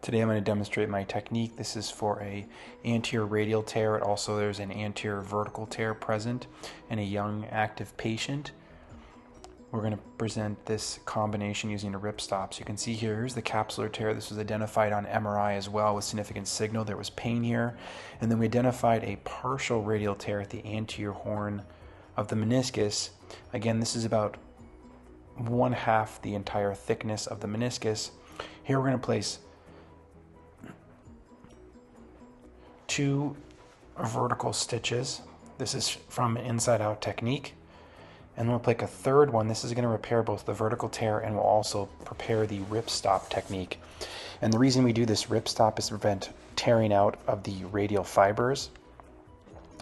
Today I'm going to demonstrate my technique. This is for a anterior radial tear. Also there's an anterior vertical tear present in a young active patient. We're going to present this combination using a ripstop. So you can see here's the capsular tear. This was identified on MRI as well with significant signal. There was pain here. And then we identified a partial radial tear at the anterior horn of the meniscus. Again, this is about 1/2 the entire thickness of the meniscus. Here we're going to place 2 vertical stitches. This is from inside out technique. And we'll take a third one. This is going to repair both the vertical tear and will also prepare the ripstop technique. And the reason we do this ripstop is to prevent tearing out of the radial fibers.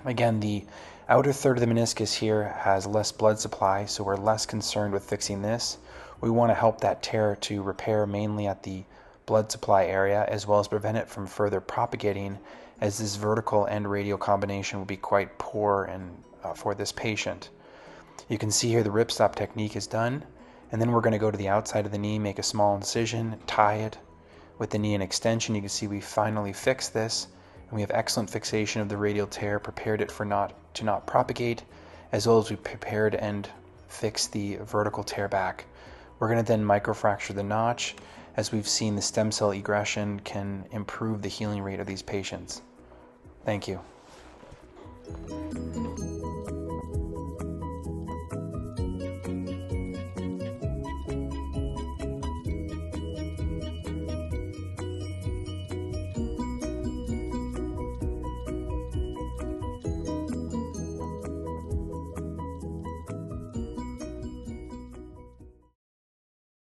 Again, the outer third of the meniscus here has less blood supply, so we're less concerned with fixing this. We want to help that tear to repair mainly at the blood supply area, as well as prevent it from further propagating, as this vertical and radial combination will be quite poor for this patient. You can see here the ripstop technique is done, and then we're going to go to the outside of the knee, make a small incision, tie it with the knee in extension. You can see we finally fixed this, and we have excellent fixation of the radial tear, prepared it to not propagate, as well as we prepared and fixed the vertical tear back. We're going to then microfracture the notch. As we've seen, the stem cell egression can improve the healing rate of these patients. Thank you.